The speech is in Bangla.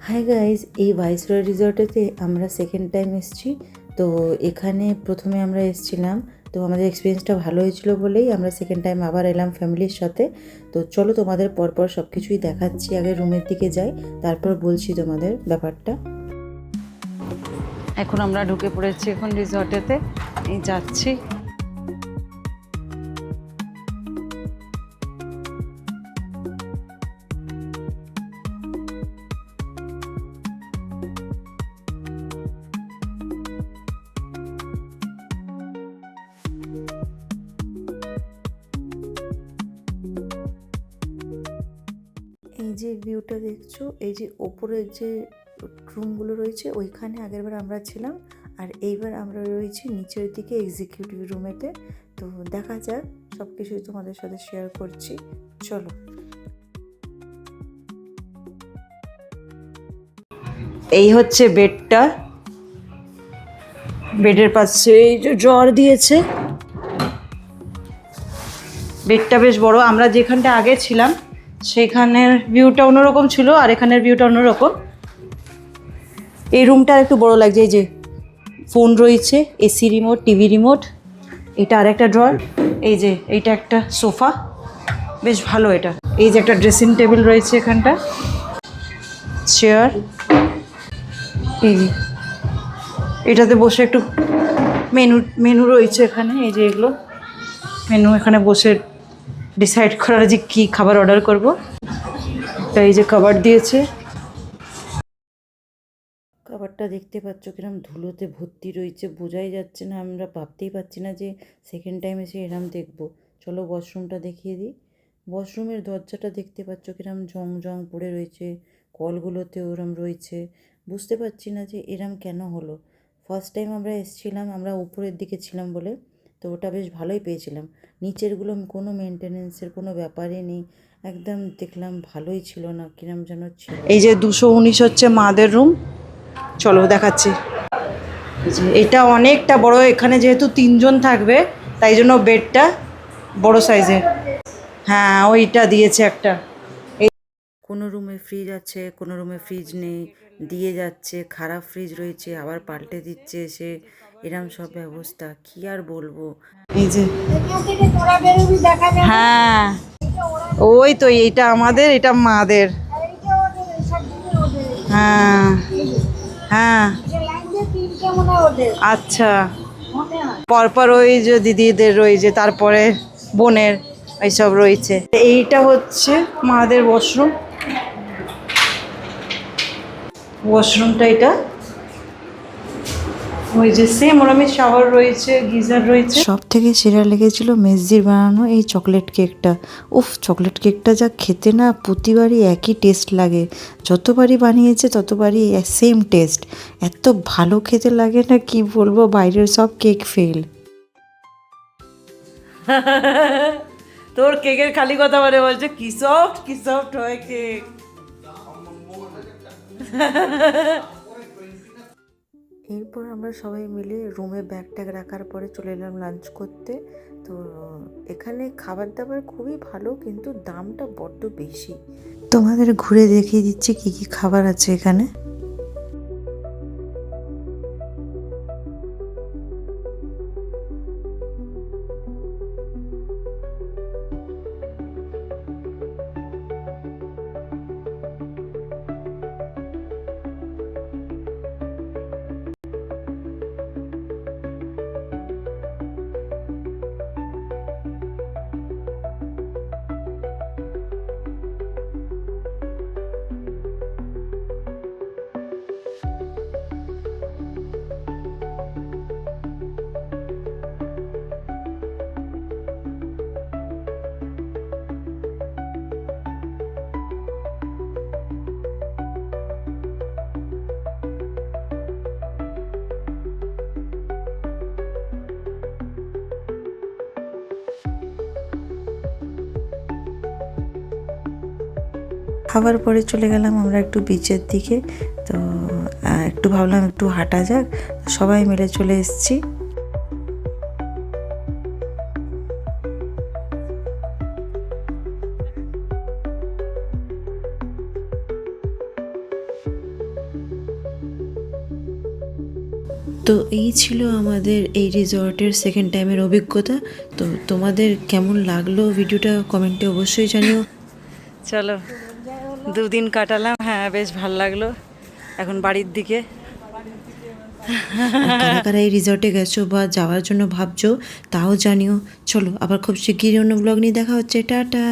হাই গাইজ, এই ভাইসরয় রিসর্টেতে আমরা সেকেন্ড টাইম এসেছি। তো এখানে প্রথমে আমরা এসেছিলাম, তো আমাদের এক্সপিরিয়েন্সটা ভালো হয়েছিল বলেই আমরা সেকেন্ড টাইম আবার এলাম ফ্যামিলির সাথে। তো চলো তোমাদের পরপর সব কিছুই দেখাচ্ছি। আগে রুমের দিকে যাই, তারপর বলছি তোমাদের ব্যাপারটা। এখন আমরা ঢুকে পড়েছি এখন রিসর্টেতে, এই যাচ্ছি। এই যে ভিউটা দেখছো, এই যে ওপরের যে রুমগুলো রয়েছে ওইখানে আগেরবার আমরা ছিলাম, আর এইবার আমরা রয়েছি নিচের দিকে এক্সিকিউটিভ রুমেতে। তো দেখা যাক, সব কিছুই তোমাদের সাথে শেয়ার করছি, চলো। এই হচ্ছে বেডটা, বেডের পাশে এই যে ড্রয়ার দিয়েছে। বেডটা বেশ বড়। আমরা যেখানটা আগে ছিলাম সেখানের ভিউটা অন্যরকম ছিল, আর এখানের ভিউটা অন্যরকম। এই রুমটা একটু বড় লাগছে। এই যে ফোন রয়েছে, এসি রিমোট, টিভি রিমোট, এটা আর একটা ড্রয়ার। এই যে এইটা একটা সোফা, বেশ ভালো এটা। এই যে একটা ড্রেসিং টেবিল রয়েছে এখানটা, চেয়ার। এই যে এটাতে বসে একটু মেনু রয়েছে এখানে। এই যে এগুলো মেনু, এখানে বসে ডিসাইড করার যে কী খাবার অর্ডার করব। তো এই যে খাবার দিয়েছে, খাবারটা দেখতে পাচ্ছ কিরম ধুলোতে ভর্তি রয়েছে, বোঝাই যাচ্ছে না, আমরা ভাবতেই পারছি না যে সেকেন্ড টাইম এসে এরম দেখব। চলো ওয়াশরুমটা দেখিয়ে দিই। ওয়াশরুমের দরজাটা দেখতে পাচ্ছ কিরম জং জং পড়ে রয়েছে, কলগুলোতেও ওরম রয়েছে। বুঝতে পারছি না যে এরম কেন হলো। ফার্স্ট টাইম আমরা এসেছিলাম, আমরা উপরের দিকে ছিলাম বলে, তো ওটা বেশ ভালোই পেয়েছিলাম। নিচেরগুলো কোনো মেনটেনেন্সের কোনো ব্যাপারই নেই, একদম দেখলাম ভালোই ছিল না, কিরম যেন ছিল। এই যে 219 হচ্ছে মাদের রুম, চলো দেখাচ্ছি। এটা অনেকটা বড়, এখানে যেহেতু 3 জন থাকবে তাই জন্য বেডটা বড় সাইজের। হ্যাঁ, ওইটা দিয়েছে একটা। কোনো রুমে ফ্রিজ আছে, কোনো রুমে ফ্রিজ নেই, দিয়ে যাচ্ছে। খারাপ ফ্রিজ রয়েছে, আবার পাল্টে দিচ্ছে এসে, এরম সব ব্যবস্থা, কি আর বলবো। এই যে হ্যাঁ, ওই তো এইটা আমাদের, এটা মাদের। হ্যাঁ হ্যাঁ, আচ্ছা। পরপর ওই যে দিদিদের রয়েছে, তারপরে বোনের এইসব রয়েছে। এইটা হচ্ছে মাদের ওয়াশরুম, ওয়াশরুমটা এটা। ওই যে সেম ওরমই শাওয়ার রয়েছে, গিজার রয়েছে। সব থেকে সেরা লেগেছিল মেসজির বানানো এই চকলেট কেকটা। উফ, চকলেট কেকটা যা খেতে না, প্রতিবারই একই টেস্ট লাগে। যতবারই বানিয়েছে ততবারই সেম টেস্ট, এত ভালো খেতে লাগে না, কি বলবো। বাইরের সব কেক ফেল। তোর কেকের খালি কথা বলে বলছে কি সফট হয় কেক। এরপর আমরা সবাই মিলে রুমে ব্যাগ ট্যাগ রাখার পরে চলে এলাম লাঞ্চ করতে। তো এখানে খাবার দাবার খুবই ভালো, কিন্তু দামটা বড্ড বেশি। তোমাদের ঘুরে দেখিয়ে দিচ্ছি কি কি খাবার আছে এখানে। খাবার পরে চলে গেলাম আমরা একটু বিচের দিকে। তো একটু ভাবলাম একটু হাঁটা যাক, সবাই মিলে চলে এসেছি। তো এই ছিল আমাদের এই রিসর্টের সেকেন্ড টাইমের অভিজ্ঞতা। তো তোমাদের কেমন লাগলো ভিডিওটা কমেন্টে অবশ্যই জানিও। চলো, 2 দিন কাটালাম, হ্যাঁ বেশ ভালো লাগলো। এখন বাড়ির দিকে। কারা কারা এই রিসর্টে গেছো বা যাওয়ার জন্য ভাবছো তাও জানিও। চলো, আবার খুব শিগগিরই অন্য ব্লগ নিয়ে দেখা হচ্ছে। টাটা।